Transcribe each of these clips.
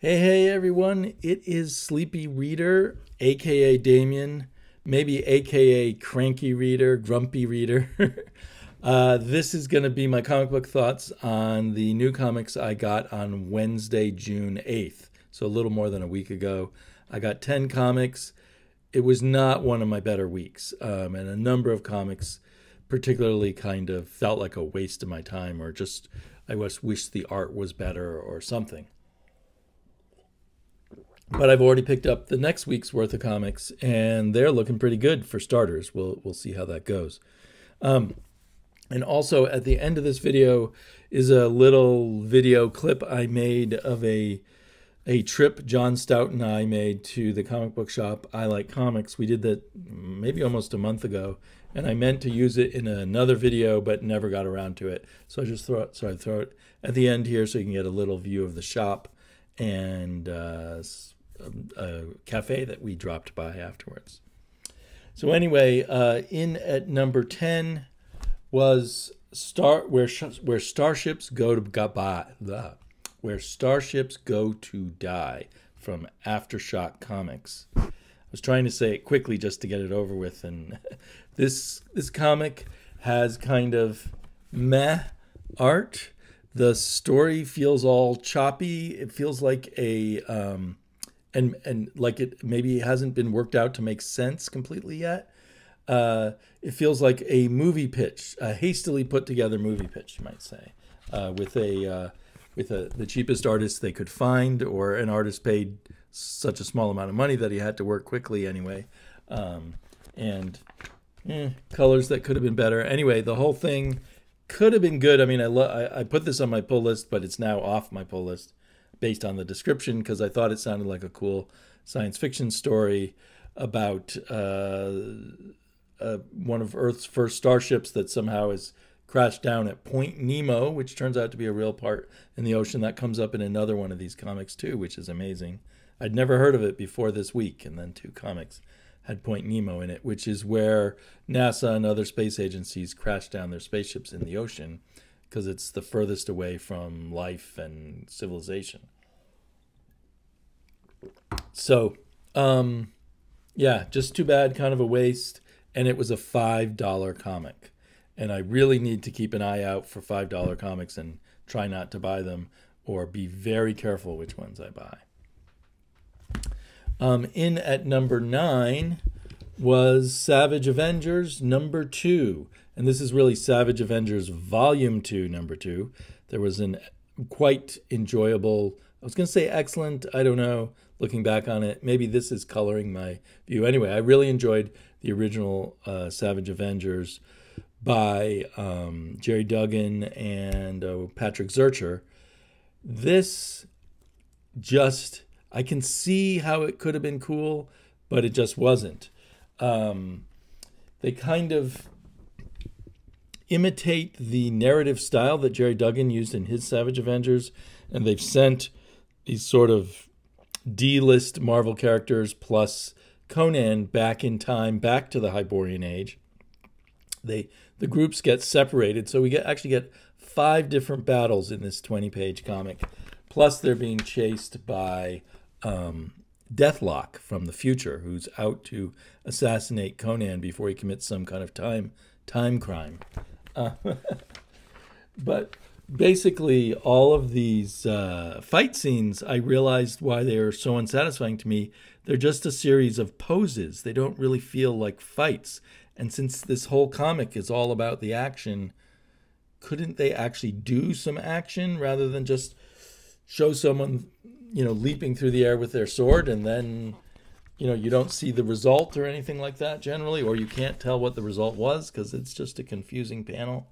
Hey everyone, it is Sleepy Reader, aka Damien, maybe aka Cranky Reader, Grumpy Reader. This is going to be my comic book thoughts on the new comics I got on Wednesday, June 8th. So a little more than a week ago. I got 10 comics. It was not one of my better weeks. And a number of comics particularly kind of felt like a waste of my time, or just I wish the art was better or something. But I've already picked up the next week's worth of comics, and they're looking pretty good for starters. We'll see how that goes. And also at the end of this video is a little video clip I made of a trip John Stout and I made to the comic book shop I Like Comics. We did that maybe almost a month ago, and I meant to use it in another video but never got around to it. So I throw it at the end here so you can get a little view of the shop and a cafe that we dropped by afterwards. So anyway, in at number 10 was where starships go to die from Aftershock Comics. I was trying to say it quickly just to get it over with, and this comic has kind of meh art. The story feels all choppy. It feels like a and like it maybe hasn't been worked out to make sense completely yet. It feels like a movie pitch, a hastily put together movie pitch, you might say, with the cheapest artist they could find, or an artist paid such a small amount of money that he had to work quickly anyway, and colors that could have been better. Anyway, the whole thing could have been good. I mean, I put this on my pull list, but it's now off my pull list based on the description, because I thought it sounded like a cool science fiction story about one of Earth's first starships that somehow has crashed down at Point Nemo, which turns out to be a real part in the ocean. That comes up in another one of these comics too, which is amazing. I'd never heard of it before this week, and then two comics had Point Nemo in it, which is where NASA and other space agencies crash down their spaceships in the ocean, because it's the furthest away from life and civilization. So, yeah, just too bad, kind of a waste. And it was a $5 comic. And I really need to keep an eye out for $5 comics and try not to buy them, or be very careful which ones I buy. In at number 9 was Savage Avengers number 2. And this is really Savage Avengers Volume 2, number 2. There was an quite enjoyable, I was going to say excellent, I don't know, looking back on it. Maybe this is coloring my view. Anyway, I really enjoyed the original Savage Avengers by Jerry Duggan and Patrick Zircher. This just, I can see how it could have been cool, but it just wasn't. They kind of imitate the narrative style that Jerry Duggan used in his Savage Avengers, and they've sent these sort of D-list Marvel characters plus Conan back in time, back to the Hyborian Age. The groups get separated, so we actually get 5 different battles in this 20-page comic. Plus, they're being chased by Deathlock from the future, who's out to assassinate Conan before he commits some kind of time crime. But basically, all of these fight scenes, I realized why they are so unsatisfying to me. They're just a series of poses. They don't really feel like fights. And since this whole comic is all about the action, couldn't they actually do some action rather than just show someone, leaping through the air with their sword, and then, you don't see the result or anything like that generally, or you can't tell what the result was because it's just a confusing panel.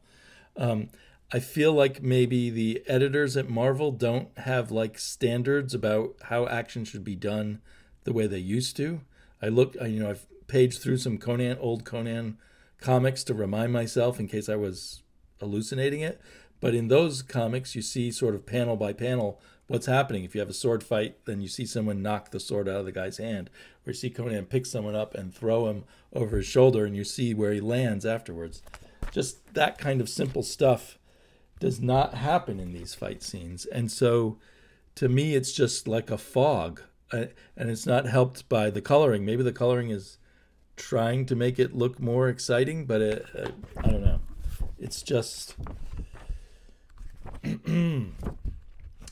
I feel like maybe the editors at Marvel don't have like standards about how action should be done the way they used to. I've paged through some old Conan comics to remind myself in case I was hallucinating it. But in those comics, you see sort of panel by panel what's happening. If you have a sword fight, then you see someone knock the sword out of the guy's hand, or you see Conan pick someone up and throw him over his shoulder, and you see where he lands afterwards. Just that kind of simple stuff does not happen in these fight scenes. And so to me, it's just like a fog, and it's not helped by the coloring. Maybe the coloring is trying to make it look more exciting, but I don't know. It's just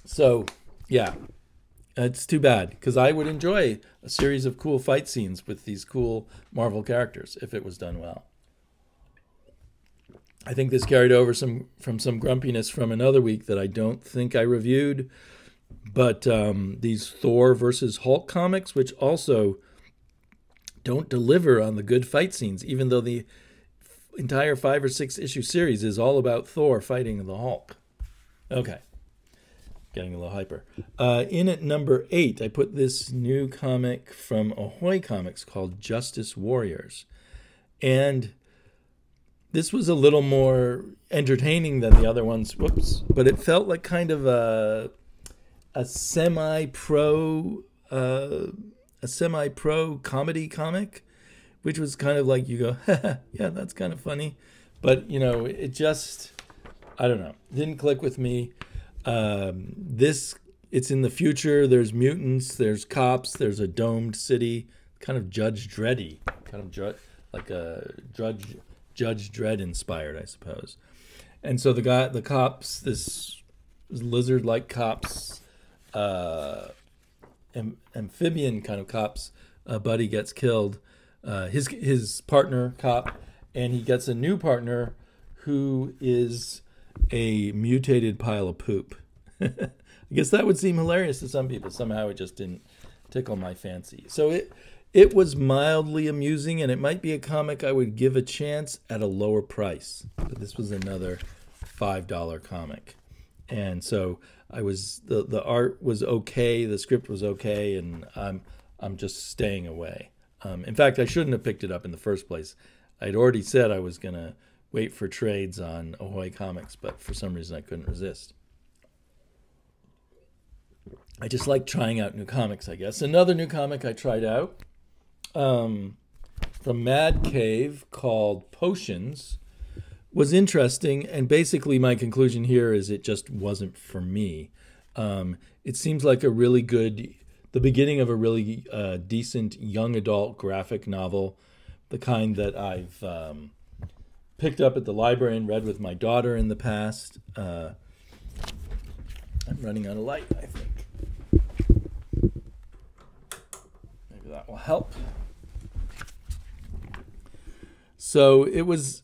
so yeah. It's too bad because I would enjoy a series of cool fight scenes with these cool Marvel characters if it was done well. I think this carried over from some grumpiness from another week that I don't think I reviewed, but these Thor versus Hulk comics, which also don't deliver on the good fight scenes, even though the entire 5 or 6 issue series is all about Thor fighting the Hulk. Okay, getting a little hyper. In at number 8, I put this new comic from Ahoy Comics called Justice Warriors. And this was a little more entertaining than the other ones. Whoops. But it felt like kind of a semi-pro comedy comic, which was kind of like you go, yeah, that's kind of funny. But, you know, it just, I don't know, didn't click with me. It's in the future. There's mutants, there's cops, there's a domed city, kind of Judge Dreddy, kind of like a Judge Dredd inspired, I suppose. And so the cops, this lizard-like cops, amphibian kind of cops, buddy gets killed. His partner cop, and he gets a new partner who is a mutated pile of poop. I guess that would seem hilarious to some people. Somehow it just didn't tickle my fancy. So it was mildly amusing, and it might be a comic I would give a chance at a lower price. But this was another $5 comic. And so the art was okay, the script was okay, and I'm just staying away. In fact, I shouldn't have picked it up in the first place. I'd already said I was going to wait for trades on Ahoy Comics, but for some reason I couldn't resist. I just like trying out new comics, I guess. Another new comic I tried out from Mad Cave called Potions was interesting, and basically my conclusion here is it just wasn't for me. It seems like the beginning of a really decent young adult graphic novel, the kind that I've picked up at the library and read with my daughter in the past. I'm running out of light, I think. Maybe that will help. So it was,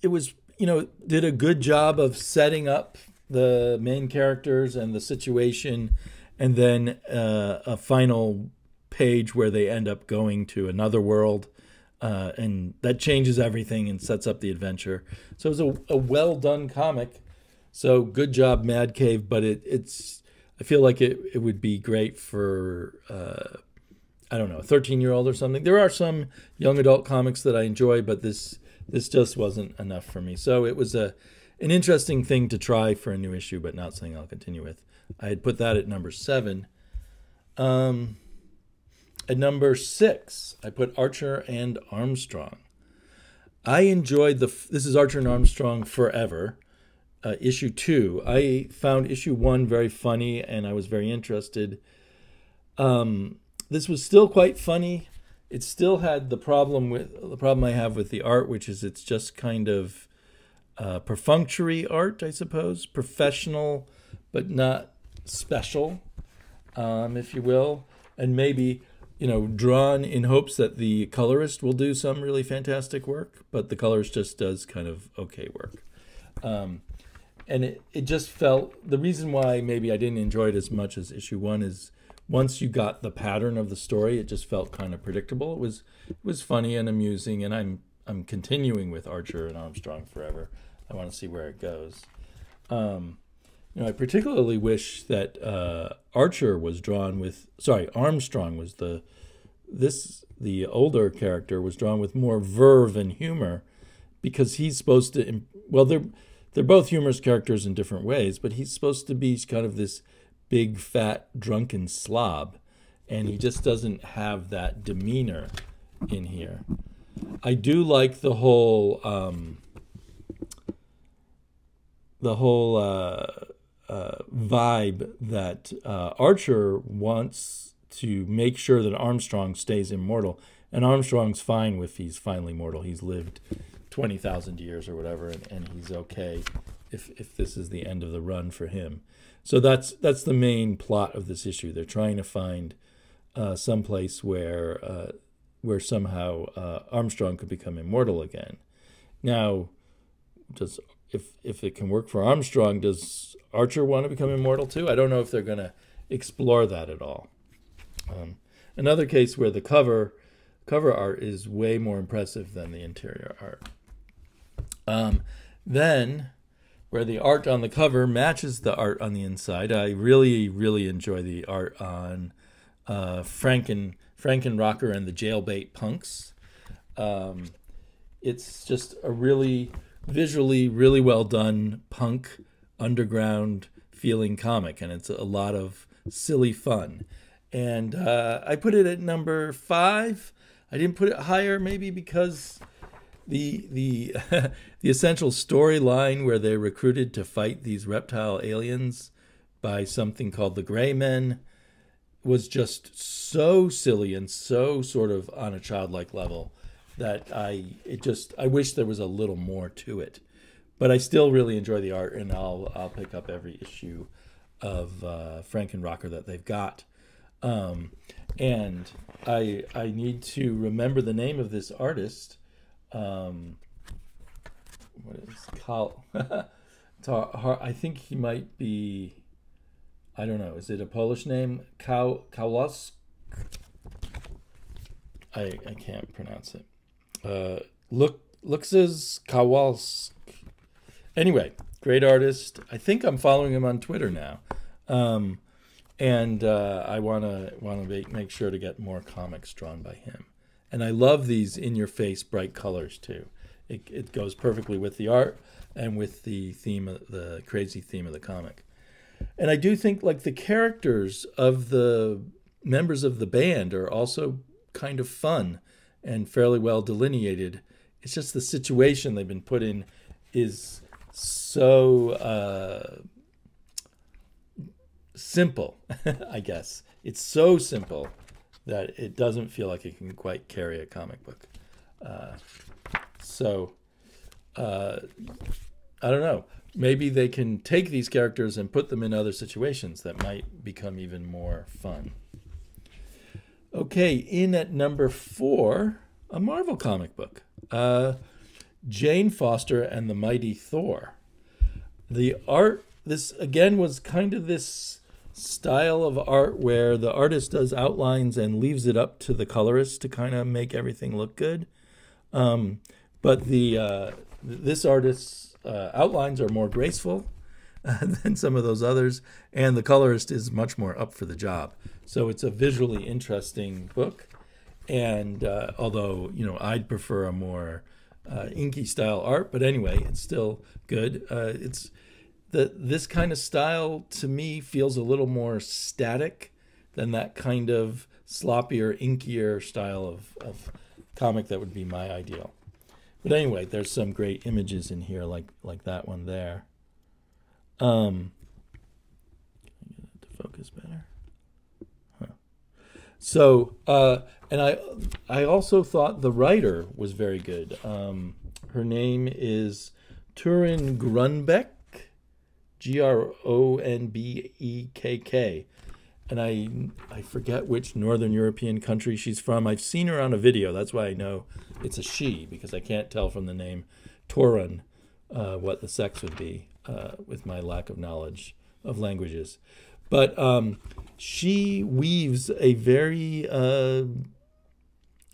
did a good job of setting up the main characters and the situation, and then a final page where they end up going to another world, and that changes everything and sets up the adventure. So it was a well-done comic. So good job, Mad Cave, but I feel like it would be great for, I don't know, a 13-year-old or something. There are some young adult comics that I enjoy, but this just wasn't enough for me. So it was an interesting thing to try for a new issue, but not something I'll continue with. I had put that at number 7. At number 6, I put Archer and Armstrong. I enjoyed this is Archer and Armstrong Forever, issue 2. I found issue 1 very funny, and I was very interested. This was still quite funny. It still had the problem I have with the art, which is it's just kind of perfunctory art, I suppose, professional, but not special, if you will, and maybe, drawn in hopes that the colorist will do some really fantastic work, but the colorist just does kind of okay work. And it just felt, the reason why maybe I didn't enjoy it as much as issue 1 is once you got the pattern of the story, it just felt kind of predictable. It was funny and amusing, and I'm continuing with Archer and Armstrong Forever. I want to see where it goes. I particularly wish that Armstrong was the older character was drawn with more verve and humor, because he's supposed to, well, they're both humorous characters in different ways, but he's supposed to be kind of this big, fat, drunken slob, and he just doesn't have that demeanor in here. I do like the whole vibe that Archer wants to make sure that Armstrong stays immortal, and Armstrong's fine if he's finally mortal. He's lived 20,000 years or whatever, and he's okay if this is the end of the run for him. So that's the main plot of this issue. They're trying to find some place where somehow Armstrong could become immortal again. Now, if it can work for Armstrong, does Archer want to become immortal too? I don't know if they're going to explore that at all. Another case where the cover art is way more impressive than the interior art. Then, where the art on the cover matches the art on the inside, I really, really enjoy the art on Frankenrocker and the Jailbait Punks. It's just a visually really well done punk underground feeling comic, and it's a lot of silly fun. And I put it at number 5. I didn't put it higher, maybe because the the essential storyline where they're recruited to fight these reptile aliens by something called the Gray Men was just so silly and so sort of on a childlike level that I wish there was a little more to it. But I still really enjoy the art, and I'll pick up every issue of Frankenrocker that they've got. And I need to remember the name of this artist. What is Cal? I think he might be. I don't know. Is it a Polish name? Kawask? I can't pronounce it. Luxes Kowalsk. Anyway, great artist. I think I'm following him on Twitter now, and I want to make sure to get more comics drawn by him. And I love these in-your-face bright colors too. It goes perfectly with the art and with the theme, the crazy theme of the comic. And I do think like the characters of the members of the band are also kind of fun and fairly well delineated. It's just the situation they've been put in is so simple, I guess. It's so simple that it doesn't feel like it can quite carry a comic book. I don't know. Maybe they can take these characters and put them in other situations that might become even more fun. Okay, in at number 4, a Marvel comic book. Jane Foster and the Mighty Thor. The art, this again was kind of this style of art where the artist does outlines and leaves it up to the colorist to kind of make everything look good. But this artist's outlines are more graceful than some of those others, and the colorist is much more up for the job. So it's a visually interesting book. And although, I'd prefer a more inky style art, but anyway, it's still good. This kind of style to me feels a little more static than that kind of sloppier, inkier style of comic that would be my ideal. But anyway, there's some great images in here, like that one there. Can I get it to focus better? Huh. So, and I also thought the writer was very good. Her name is Turin Grunbeck, Gronbekk. And I forget which Northern European country she's from. I've seen her on a video. That's why I know it's a she, because I can't tell from the name Torun what the sex would be with my lack of knowledge of languages. But she weaves a very...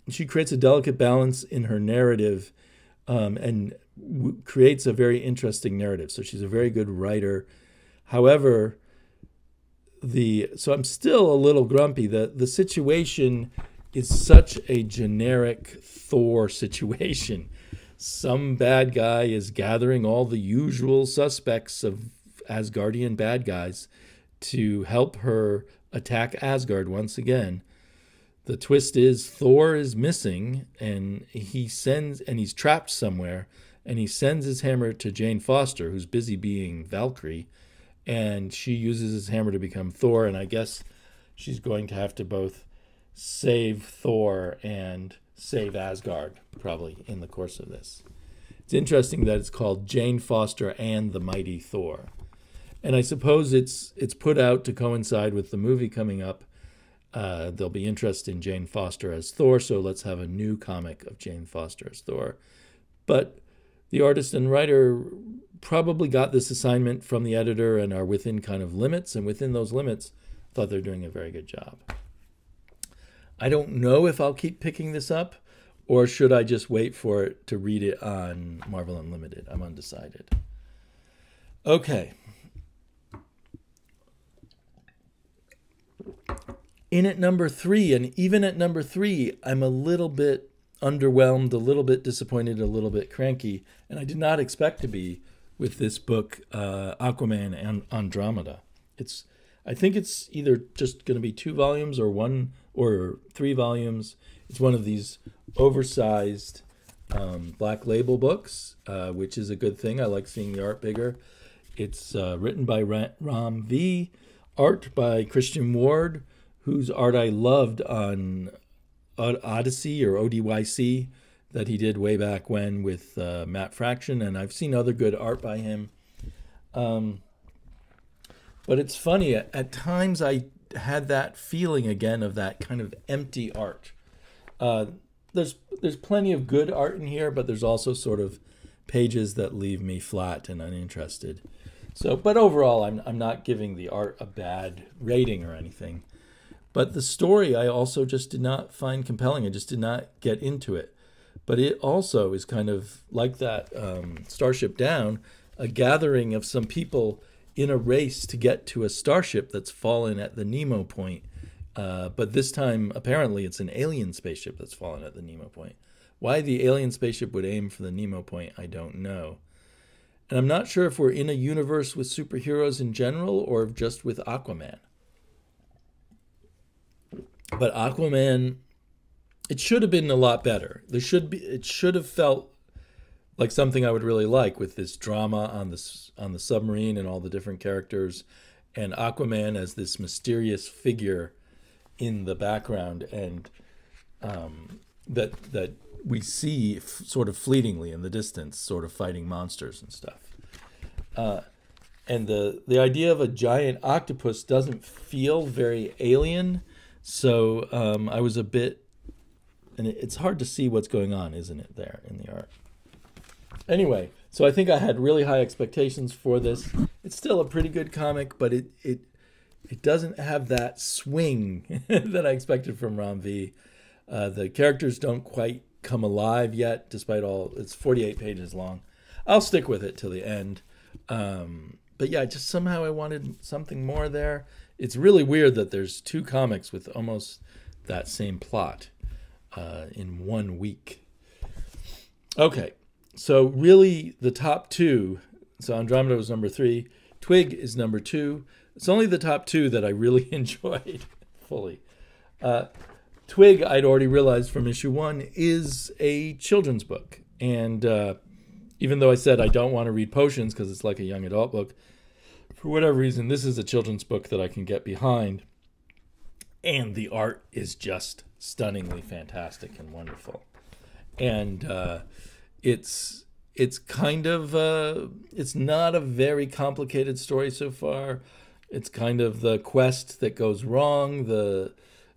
she creates a delicate balance in her narrative and creates a very interesting narrative. So she's a very good writer. However... So I'm still a little grumpy. The situation is such a generic Thor situation. Some bad guy is gathering all the usual suspects of Asgardian bad guys to help her attack Asgard once again. The twist is Thor is missing, and he's trapped somewhere, and he sends his hammer to Jane Foster, who's busy being Valkyrie. and she uses his hammer to become Thor, and I guess she's going to have to both save Thor and save Asgard, probably, in the course of this. It's interesting that it's called Jane Foster and the Mighty Thor. And I suppose it's put out to coincide with the movie coming up. There'll be interest in Jane Foster as Thor, so let's have a new comic of Jane Foster as Thor. But the artist and writer probably got this assignment from the editor and are within kind of limits, and within those limits, I thought they're doing a very good job. I don't know if I'll keep picking this up, or should I just wait for it to read it on Marvel Unlimited? I'm undecided. Okay. In at number 3, and even at number 3, I'm a little bit underwhelmed, a little bit disappointed, a little bit cranky, and I did not expect to be with this book, Aquaman and Andromeda. I think it's either just going to be 2 volumes or 1 or 3 volumes. It's one of these oversized Black Label books, which is a good thing. I like seeing the art bigger. It's written by Ram V, art by Christian Ward, whose art I loved on Odyssey or ODYC that he did way back when with Matt Fraction, and I've seen other good art by him. But it's funny, at times I had that feeling again of that kind of empty art. There's plenty of good art in here, but there's also sort of pages that leave me flat and uninterested. So, but overall, I'm not giving the art a bad rating or anything. But the story I also just did not find compelling. I just did not get into it. But it also is kind of like that Starship Down, a gathering of some people in a race to get to a starship that's fallen at the Nemo point. But this time, apparently, it's an alien spaceship that's fallen at the Nemo point. Why the alien spaceship would aim for the Nemo point, I don't know. And I'm not sure if we're in a universe with superheroes in general or just with Aquaman. But Aquaman, it should have been a lot better. It should have felt like something I would really like, with this drama on the submarine and all the different characters, and Aquaman as this mysterious figure in the background, and that we see sort of fleetingly in the distance, sort of fighting monsters and stuff. And the idea of a giant octopus doesn't feel very alien. So I was a bit, and it's hard to see what's going on, isn't it, there in the art? Anyway, so I think I had really high expectations for this. It's still a pretty good comic, but it doesn't have that swing that I expected from Ram V. The characters don't quite come alive yet, despite all, it's 48 pages long. I'll stick with it till the end. But yeah, just somehow I wanted something more there. It's really weird that there's 2 comics with almost that same plot in 1 week. Okay, so really the top 2, so Andromeda was number 3, Twig is number 2. It's only the top 2 that I really enjoyed fully. Twig, I'd already realized from issue 1, is a children's book. And even though I said I don't want to read Potions because it's like a young adult book, for whatever reason, this is a children's book that I can get behind. And the art is just stunningly fantastic and wonderful. And it's kind of, it's not a very complicated story so far. It's kind of the quest that goes wrong. The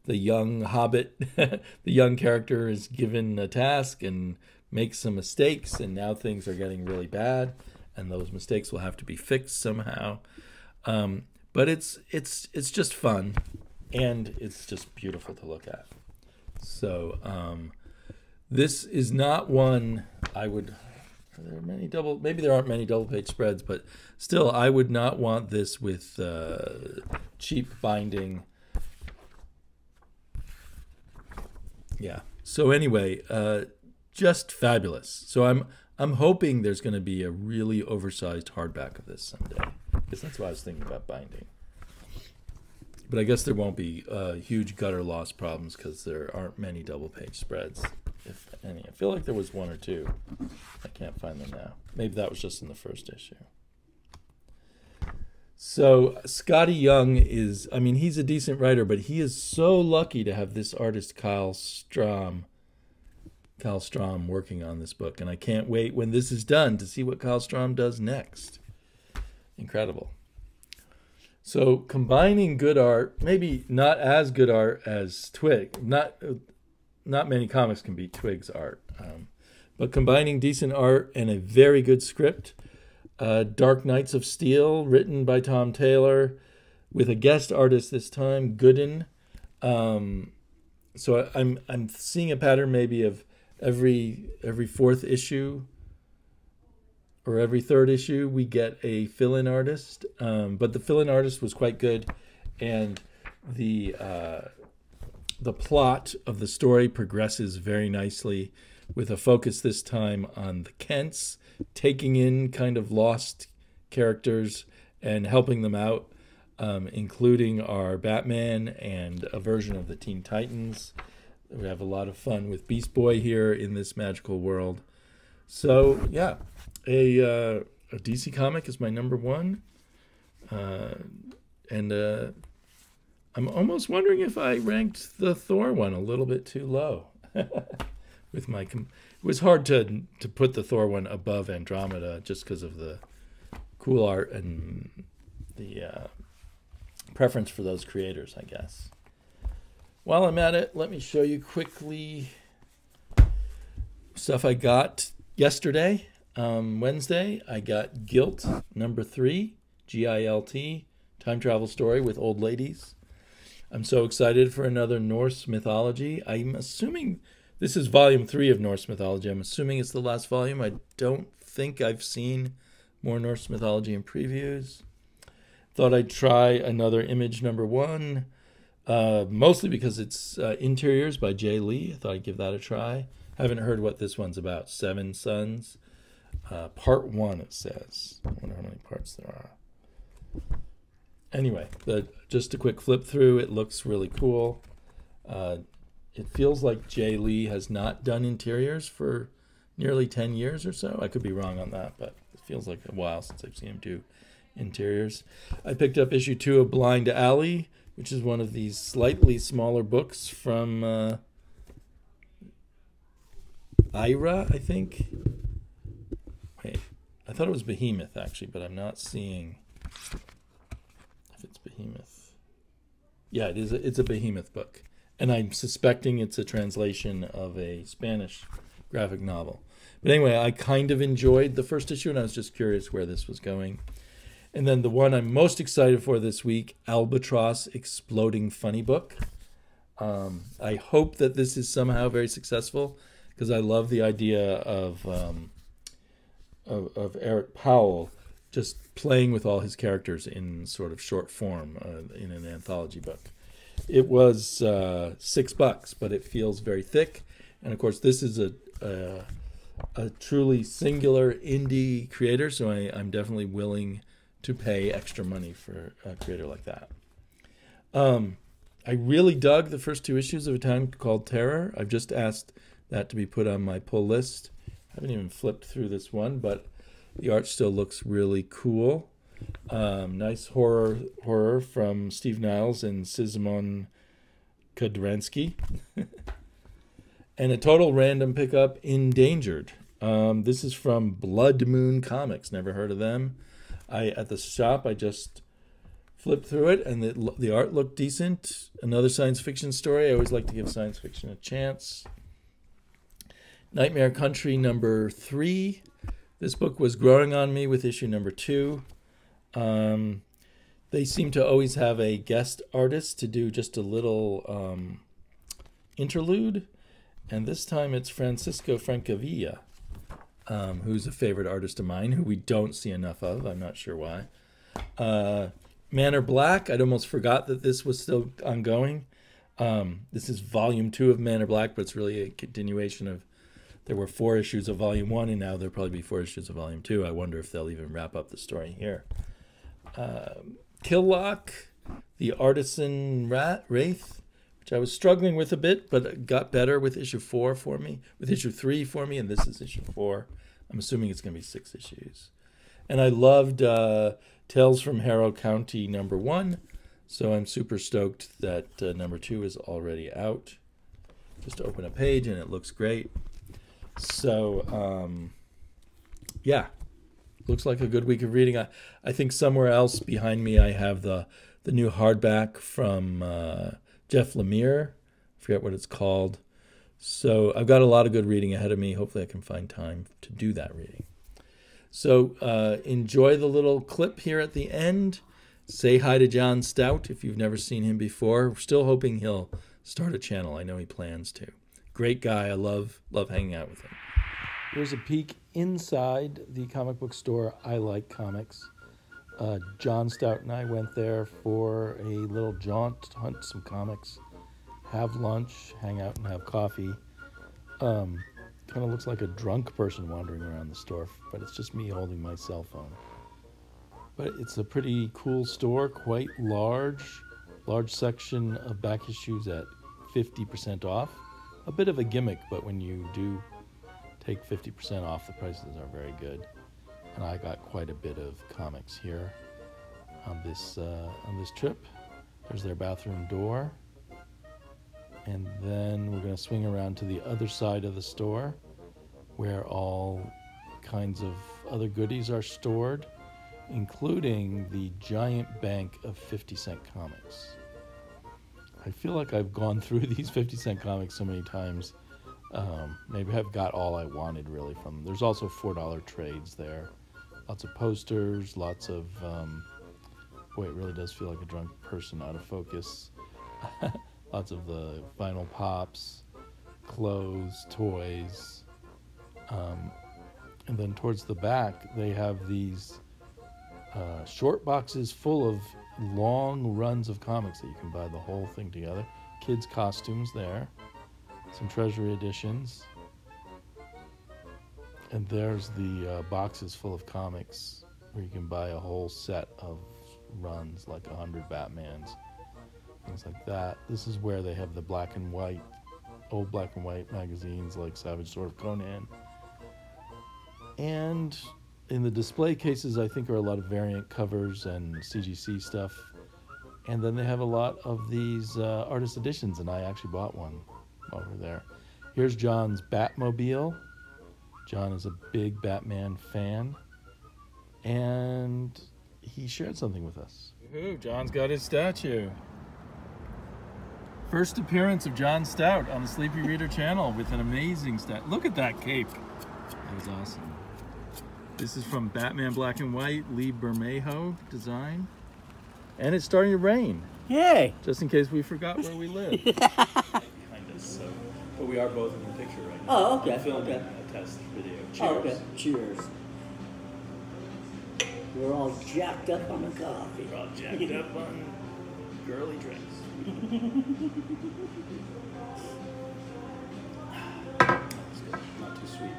young hobbit, the young character is given a task and makes some mistakes, and now things are getting really bad. And those mistakes will have to be fixed somehow. But it's just fun, and it's just beautiful to look at. So this is not one I would. Are there many maybe there aren't many double page spreads, but still, I would not want this with cheap binding. Yeah. So anyway, just fabulous. So I'm hoping there's going to be a really oversized hardback of this someday, because that's what I was thinking about binding. But I guess there won't be huge gutter loss problems because there aren't many double-page spreads, if any. I feel like there was 1 or 2. I can't find them now. Maybe that was just in the first issue. So Scotty Young is, I mean, he's a decent writer, but he is so lucky to have this artist Kyle Strom working on this book, and I can't wait when this is done to see what Kyle Strom does next. Incredible. So combining good art, maybe not as good art as Twig. Not many comics can beat Twig's art, but combining decent art and a very good script. Dark Knights of Steel, written by Tom Taylor, with a guest artist this time, Gooden. So I'm seeing a pattern maybe of every fourth issue or every third issue we get a fill-in artist, but the fill-in artist was quite good, and the plot of the story progresses very nicely, with a focus this time on the Kents taking in kind of lost characters and helping them out, including our Batman and a version of the Teen Titans. We have a lot of fun with Beast Boy here in this magical world. So yeah, a DC comic is my number one, and I'm almost wondering if I ranked the Thor one a little bit too low. With my, it was hard to put the Thor one above Andromeda just because of the cool art and the preference for those creators, I guess. While I'm at it, let me show you quickly stuff I got yesterday. Wednesday, I got Guilt #3, G-I-L-T, time travel story with old ladies. I'm so excited for another Norse mythology. I'm assuming this is volume 3 of Norse mythology. I'm assuming it's the last volume. I don't think I've seen more Norse mythology in previews. Thought I'd try another Image #1, mostly because it's Interiors by Jay Lee. I thought I'd give that a try. Haven't heard what this one's about. Seven Sons. Part 1, it says. I wonder how many parts there are. Anyway, just a quick flip through. It looks really cool. It feels like Jay Lee has not done Interiors for nearly 10 years or so. I could be wrong on that, but it feels like a while since I've seen him do Interiors. I picked up issue 2 of Blind Alley, which is one of these slightly smaller books from Ira, I think. Wait, I thought it was Behemoth, actually, but I'm not seeing if it's Behemoth. Yeah, it is. It's a Behemoth book. And I'm suspecting it's a translation of a Spanish graphic novel. But anyway, I kind of enjoyed the first issue, and I was just curious where this was going. And then the one I'm most excited for this week, Albatross Exploding Funny Book. I hope that this is somehow very successful, because I love the idea of Eric Powell just playing with all his characters in sort of short form in an anthology book. It was $6, but it feels very thick. And of course, this is a truly singular indie creator, so I'm definitely willing to pay extra money for a creator like that. I really dug the first 2 issues of A Town Called Terror. I've just asked that to be put on my pull list. I haven't even flipped through this one, but the art still looks really cool. Nice horror from Steve Niles and Szymon Kudranski. And a total random pickup, Endangered. This is from Blood Moon Comics. Never heard of them. At the shop, I just flipped through it, and the art looked decent. Another science fiction story. I always like to give science fiction a chance. Nightmare Country #3. This book was growing on me with issue #2. They seem to always have a guest artist to do just a little interlude. And this time it's Francisco Francavilla, who's a favorite artist of mine, who we don't see enough of. I'm not sure why. Manor Black. I'd almost forgot that this was still ongoing. This is volume 2 of Manor Black, but it's really a continuation of, there were 4 issues of volume 1, and now there'll probably be 4 issues of volume 2. I wonder if they'll even wrap up the story here. Killlock, the Artisan Wraith, which I was struggling with a bit, but got better with issue 4 for me, with issue 3 for me, and this is issue 4. I'm assuming it's going to be 6 issues. And I loved Tales from Harrow County #1. So I'm super stoked that #2 is already out. Just open a page and it looks great. So, yeah, looks like a good week of reading. I think somewhere else behind me I have the new hardback from Jeff Lemire. I forget what it's called. So I've got a lot of good reading ahead of me. Hopefully I can find time to do that reading. So enjoy the little clip here at the end. Say hi to John Stout if you've never seen him before. We're still hoping he'll start a channel. I know he plans to. Great guy. I love hanging out with him. Here's a peek inside the comic book store I Like Comics. John Stout and I went there for a little jaunt to hunt some comics, have lunch, hang out, and have coffee. Kind of looks like a drunk person wandering around the store, but it's just me holding my cell phone. But it's a pretty cool store, quite large section of back issues at 50% off. A bit of a gimmick, but when you do take 50% off, the prices are very good. And I got quite a bit of comics here on this trip. There's their bathroom door. And then we're going to swing around to the other side of the store where all kinds of other goodies are stored, including the giant bank of 50-cent comics. I feel like I've gone through these 50-cent comics so many times. Maybe I've got all I wanted really from them. There's also $4 trades there. Lots of posters, lots of, boy, it really does feel like a drunk person out of focus. Lots of the vinyl pops, clothes, toys. And then towards the back, they have these short boxes full of long runs of comics that you can buy the whole thing together. Kids' costumes there. Some Treasury editions. And there's the boxes full of comics where you can buy a whole set of runs, like 100 Batmans. Things like that. This is where they have the black and white, old black and white magazines like Savage Sword of Conan. And in the display cases, I think are a lot of variant covers and CGC stuff. And then they have a lot of these artist editions, and I actually bought one over there. Here's John's Batmobile. John is a big Batman fan, and he shared something with us. Woohoo, John's got his statue. First appearance of John Stout on the Sleepy Reader channel with an amazing stat. Look at that cape. That was awesome. This is from Batman Black and White, Lee Bermejo design. And it's starting to rain. Yay! Just in case we forgot where we live. Behind us, so. But we are both in the picture right now. Oh, okay. I'm filming okay. a test video. Cheers. Oh, okay. Cheers. We're all jacked up on the coffee. We're all jacked up on girly drinks. That's good. Not too sweet.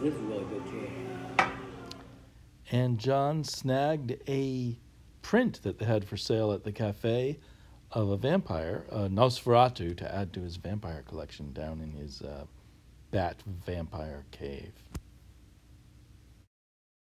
This is really good tea. And John snagged a print that they had for sale at the cafe of a vampire, Nosferatu, to add to his vampire collection down in his Bat Vampire Cave.